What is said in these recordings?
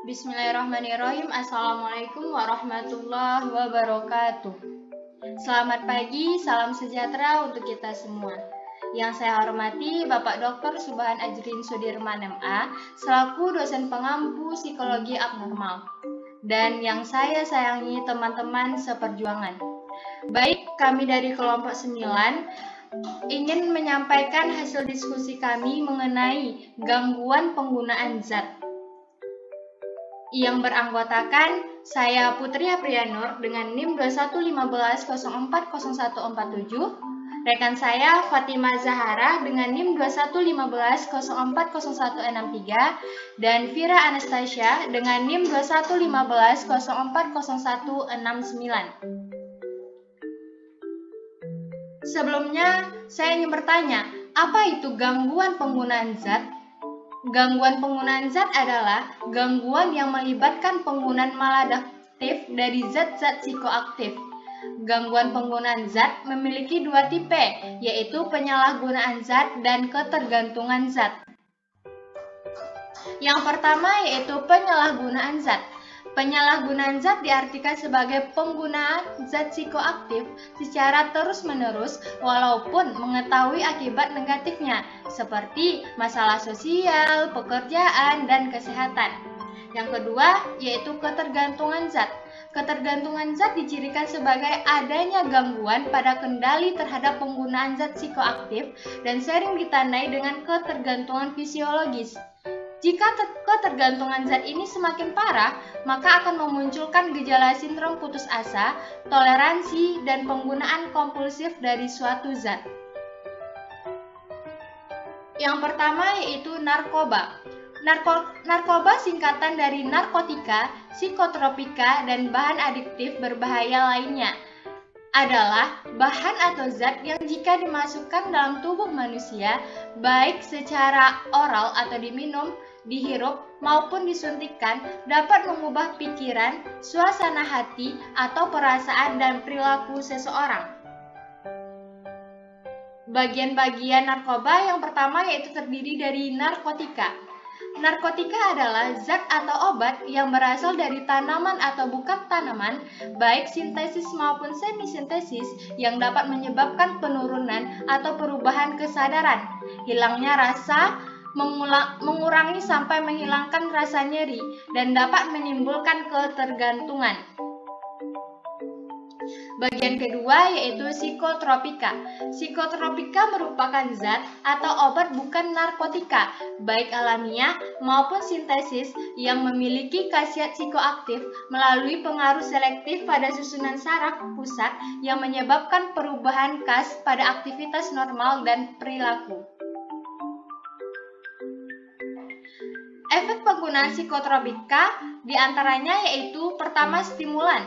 Bismillahirrahmanirrahim. Assalamualaikum warahmatullahi wabarakatuh. Selamat pagi, salam sejahtera untuk kita semua. Yang saya hormati Bapak Dr. Subhan Ajrin Sudirman MA, selaku dosen pengampu psikologi abnormal. Dan yang saya sayangi teman-teman seperjuangan. Baik, kami dari kelompok 9 ingin menyampaikan hasil diskusi kami mengenai gangguan penggunaan zat yang beranggotakan saya Putri Aprianur dengan NIM 2115040147, rekan saya Fatimah Zahara dengan NIM 2115040163, dan Vira Anastasia dengan NIM 2115040169. Sebelumnya, saya ingin bertanya, apa itu gangguan penggunaan zat? Gangguan penggunaan zat adalah gangguan yang melibatkan penggunaan maladaptif dari zat-zat psikoaktif. Gangguan penggunaan zat memiliki dua tipe, yaitu penyalahgunaan zat dan ketergantungan zat. Yang pertama yaitu penyalahgunaan zat. Penyalahgunaan zat diartikan sebagai penggunaan zat psikoaktif secara terus-menerus walaupun mengetahui akibat negatifnya, seperti masalah sosial, pekerjaan, dan kesehatan. Yang kedua, yaitu ketergantungan zat. Ketergantungan zat dicirikan sebagai adanya gangguan pada kendali terhadap penggunaan zat psikoaktif dan sering ditandai dengan ketergantungan fisiologis. Jika ketergantungan zat ini semakin parah, maka akan memunculkan gejala sindrom putus asa, toleransi, dan penggunaan kompulsif dari suatu zat. Yang pertama yaitu narkoba. Narkoba singkatan dari narkotika, psikotropika, dan bahan adiktif berbahaya lainnya adalah bahan atau zat yang jika dimasukkan dalam tubuh manusia, baik secara oral atau diminum, dihirup, maupun disuntikkan, dapat mengubah pikiran, suasana hati, atau perasaan dan perilaku seseorang. Bagian-bagian narkoba yang pertama yaitu terdiri dari narkotika. Narkotika adalah zat atau obat yang berasal dari tanaman atau bukan tanaman, baik sintesis maupun semisintesis, yang dapat menyebabkan penurunan atau perubahan kesadaran, hilangnya rasa, mengurangi sampai menghilangkan rasa nyeri, dan dapat menimbulkan ketergantungan. Bagian kedua yaitu psikotropika. Psikotropika merupakan zat atau obat bukan narkotika, baik alamiah maupun sintesis, yang memiliki khasiat psikoaktif melalui pengaruh selektif pada susunan saraf pusat yang menyebabkan perubahan khas pada aktivitas normal dan perilaku. Efek penggunaan psikotropika diantaranya yaitu pertama stimulan,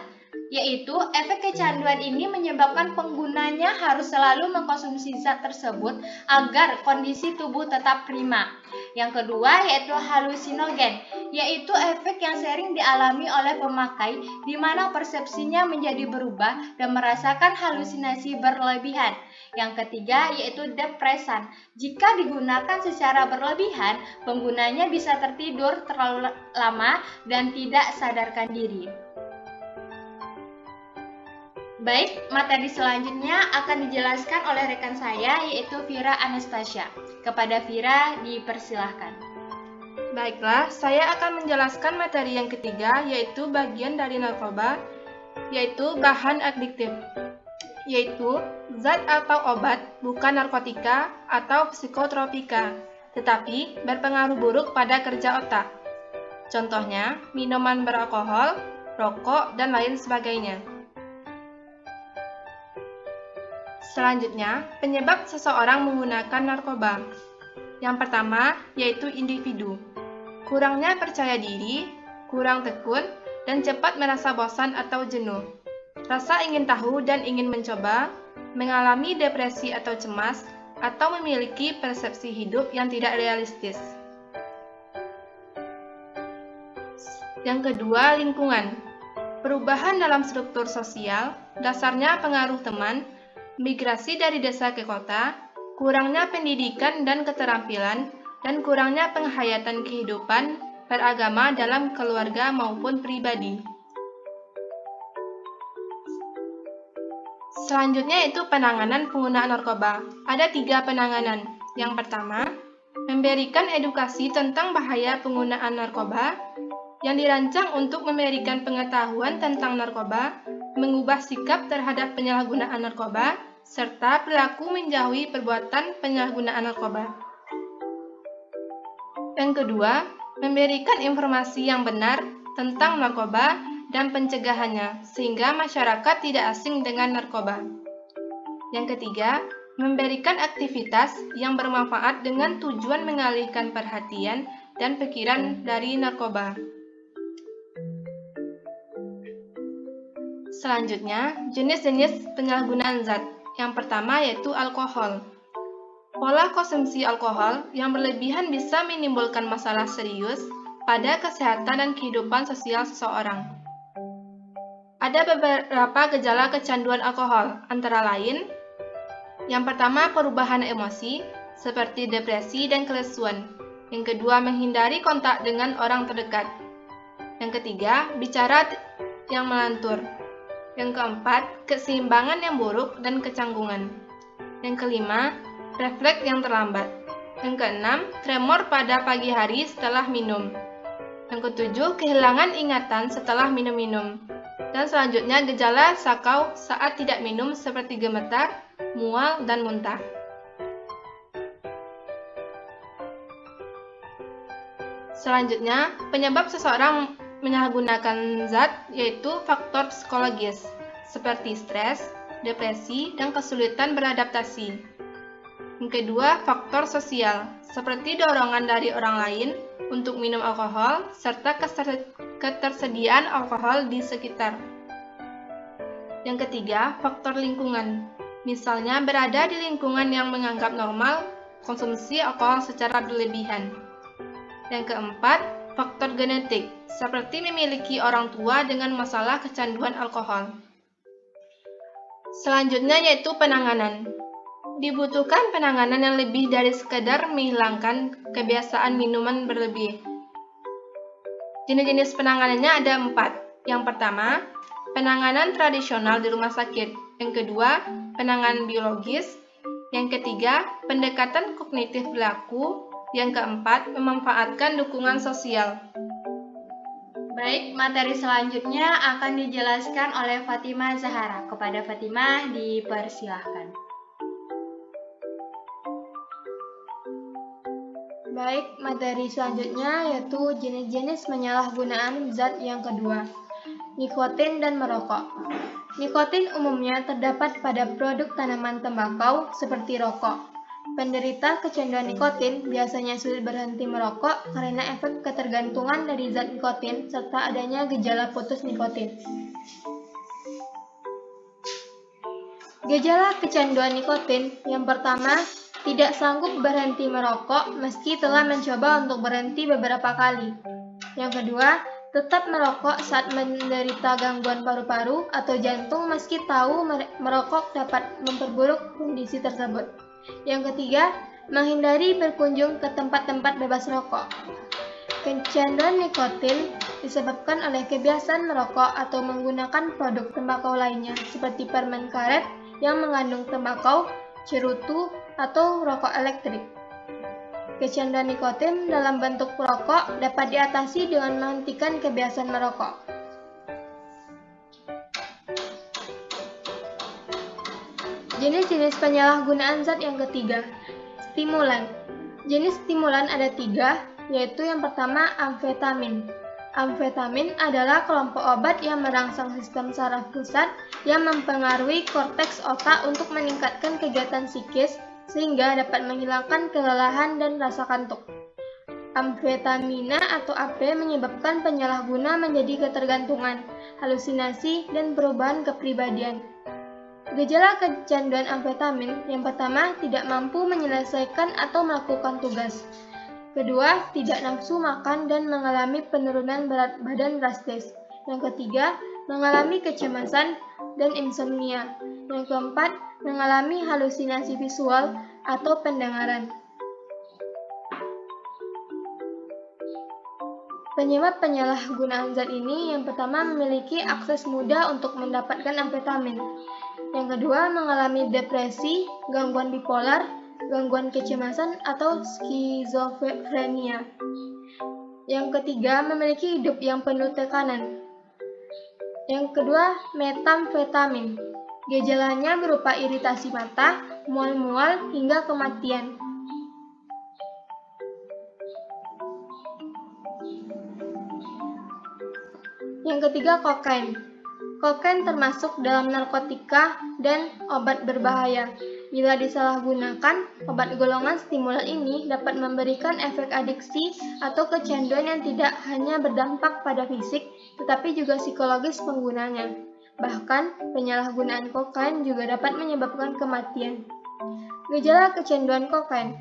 yaitu efek kecanduan ini menyebabkan penggunanya harus selalu mengkonsumsi zat tersebut agar kondisi tubuh tetap prima. Yang kedua yaitu halusinogen, yaitu efek yang sering dialami oleh pemakai di mana persepsinya menjadi berubah dan merasakan halusinasi berlebihan. Yang ketiga yaitu depresan. Jika digunakan secara berlebihan, penggunanya bisa tertidur terlalu lama dan tidak sadarkan diri. Baik, materi selanjutnya akan dijelaskan oleh rekan saya yaitu Vira Anastasia. Kepada Vira dipersilahkan. Baiklah, saya akan menjelaskan materi yang ketiga yaitu bagian dari narkoba, yaitu bahan adiktif, yaitu zat atau obat bukan narkotika atau psikotropika, tetapi berpengaruh buruk pada kerja otak. Contohnya, minuman beralkohol, rokok, dan lain sebagainya. Selanjutnya, penyebab seseorang menggunakan narkoba. Yang pertama, yaitu individu. Kurangnya percaya diri, kurang tekun, dan cepat merasa bosan atau jenuh. Rasa ingin tahu dan ingin mencoba, mengalami depresi atau cemas, atau memiliki persepsi hidup yang tidak realistis. Yang kedua, lingkungan. Perubahan dalam struktur sosial, dasarnya pengaruh teman, migrasi dari desa ke kota, kurangnya pendidikan dan keterampilan, dan kurangnya penghayatan kehidupan beragama dalam keluarga maupun pribadi. Selanjutnya yaitu penanganan penggunaan narkoba. Ada 3 penanganan. Yang pertama, memberikan edukasi tentang bahaya penggunaan narkoba yang dirancang untuk memberikan pengetahuan tentang narkoba, mengubah sikap terhadap penyalahgunaan narkoba, serta perilaku menjauhi perbuatan penyalahgunaan narkoba. Yang kedua, memberikan informasi yang benar tentang narkoba dan pencegahannya, sehingga masyarakat tidak asing dengan narkoba. Yang ketiga, memberikan aktivitas yang bermanfaat dengan tujuan mengalihkan perhatian dan pikiran dari narkoba. Selanjutnya, jenis-jenis penyalahgunaan zat. Yang pertama yaitu alkohol. Pola konsumsi alkohol yang berlebihan bisa menimbulkan masalah serius pada kesehatan dan kehidupan sosial seseorang. Ada beberapa gejala kecanduan alkohol, antara lain, yang pertama perubahan emosi, seperti depresi dan kelesuan. Yang kedua, menghindari kontak dengan orang terdekat. Yang ketiga, bicara yang melantur. Yang keempat, keseimbangan yang buruk dan kecanggungan. Yang kelima, refleks yang terlambat. Yang keenam, tremor pada pagi hari setelah minum. Yang ketujuh, kehilangan ingatan setelah minum-minum. Dan selanjutnya, gejala sakau saat tidak minum seperti gemetar, mual, dan muntah. Selanjutnya, penyebab seseorang menyalahgunakan zat yaitu faktor psikologis, seperti stres, depresi, dan kesulitan beradaptasi. Yang kedua, faktor sosial, seperti dorongan dari orang lain untuk minum alkohol, serta ketersediaan alkohol di sekitar. Yang ketiga, faktor lingkungan, misalnya berada di lingkungan yang menganggap normal konsumsi alkohol secara berlebihan. Yang keempat, faktor genetik, seperti memiliki orang tua dengan masalah kecanduan alkohol. Selanjutnya yaitu penanganan. Dibutuhkan penanganan yang lebih dari sekedar menghilangkan kebiasaan minuman berlebih. Jenis-jenis penanganannya ada 4. Yang pertama, penanganan tradisional di rumah sakit. Yang kedua, penanganan biologis. Yang ketiga, pendekatan kognitif perilaku. Yang keempat, memanfaatkan dukungan sosial. Baik, materi selanjutnya akan dijelaskan oleh Fatimah Zahara. Kepada Fatimah dipersilahkan. Baik, materi selanjutnya yaitu jenis-jenis penyalahgunaan zat yang kedua, nikotin dan merokok. Nikotin umumnya terdapat pada produk tanaman tembakau seperti rokok. Penderita kecanduan nikotin biasanya sulit berhenti merokok karena efek ketergantungan dari zat nikotin serta adanya gejala putus nikotin. Gejala kecanduan nikotin yang pertama, tidak sanggup berhenti merokok meski telah mencoba untuk berhenti beberapa kali. Yang kedua, tetap merokok saat menderita gangguan paru-paru atau jantung meski tahu merokok dapat memperburuk kondisi tersebut. Yang ketiga, menghindari berkunjung ke tempat-tempat bebas rokok. Kecanduan nikotin disebabkan oleh kebiasaan merokok atau menggunakan produk tembakau lainnya seperti permen karet yang mengandung tembakau, cerutu, atau rokok elektrik. Kecanduan nikotin dalam bentuk rokok dapat diatasi dengan menghentikan kebiasaan merokok. Jenis-jenis penyalahgunaan zat yang ketiga, stimulan. Jenis stimulan ada 3, yaitu yang pertama amfetamin. Amfetamin adalah kelompok obat yang merangsang sistem saraf pusat yang mempengaruhi korteks otak untuk meningkatkan kegiatan psikis sehingga dapat menghilangkan kelelahan dan rasa kantuk. Amfetamina atau AP menyebabkan penyalahguna menjadi ketergantungan, halusinasi, dan perubahan kepribadian. Gejala kecanduan amfetamin yang pertama, tidak mampu menyelesaikan atau melakukan tugas. Kedua, tidak nafsu makan dan mengalami penurunan berat badan drastis. Yang ketiga, mengalami kecemasan dan insomnia. Yang keempat, mengalami halusinasi visual atau pendengaran. Penyebab penyalahgunaan zat ini yang pertama memiliki akses mudah untuk mendapatkan amfetamin. Yang kedua mengalami depresi, gangguan bipolar, gangguan kecemasan atau skizofrenia. Yang ketiga memiliki hidup yang penuh tekanan. Yang kedua metamfetamin. Gejalanya berupa iritasi mata, mual-mual hingga kematian. Yang ketiga kokain. Kokain termasuk dalam narkotika dan obat berbahaya. Bila disalahgunakan, obat golongan stimulan ini dapat memberikan efek adiksi atau kecanduan yang tidak hanya berdampak pada fisik, tetapi juga psikologis penggunanya. Bahkan, penyalahgunaan kokain juga dapat menyebabkan kematian. Gejala kecanduan kokain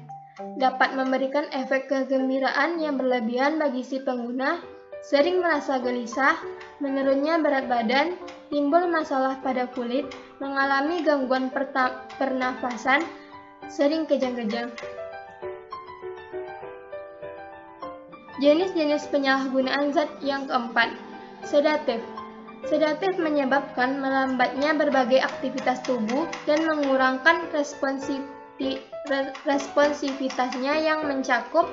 dapat memberikan efek kegembiraan yang berlebihan bagi si pengguna, sering merasa gelisah, menurunnya berat badan, timbul masalah pada kulit, mengalami gangguan pernafasan, sering kejang-kejang. Jenis-jenis penyalahgunaan zat yang keempat, sedatif. Sedatif menyebabkan melambatnya berbagai aktivitas tubuh dan mengurangkan responsivitasnya yang mencakup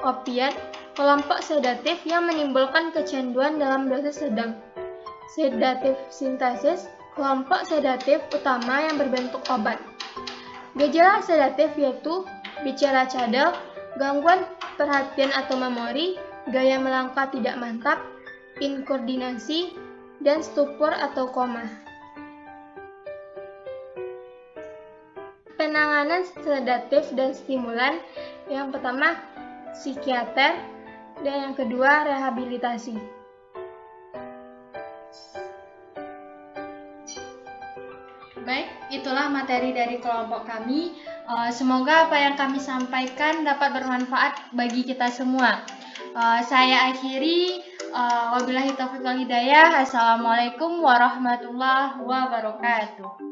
opiat, kelompok sedatif yang menimbulkan kecanduan dalam dosis sedang. Sedatif sintesis, kelompok sedatif utama yang berbentuk obat. Gejala sedatif yaitu bicara cadel, gangguan perhatian atau memori, gaya melangkah tidak mantap, inkoordinasi, dan stupor atau koma. Penanganan sedatif dan stimulan yang pertama psikiater dan yang kedua rehabilitasi. Baik, itulah materi dari kelompok kami. Semoga apa yang kami sampaikan dapat bermanfaat bagi kita semua. Saya akhiri. Wabillahi taufiq wal hidayah. Assalamualaikum warahmatullahi wabarakatuh.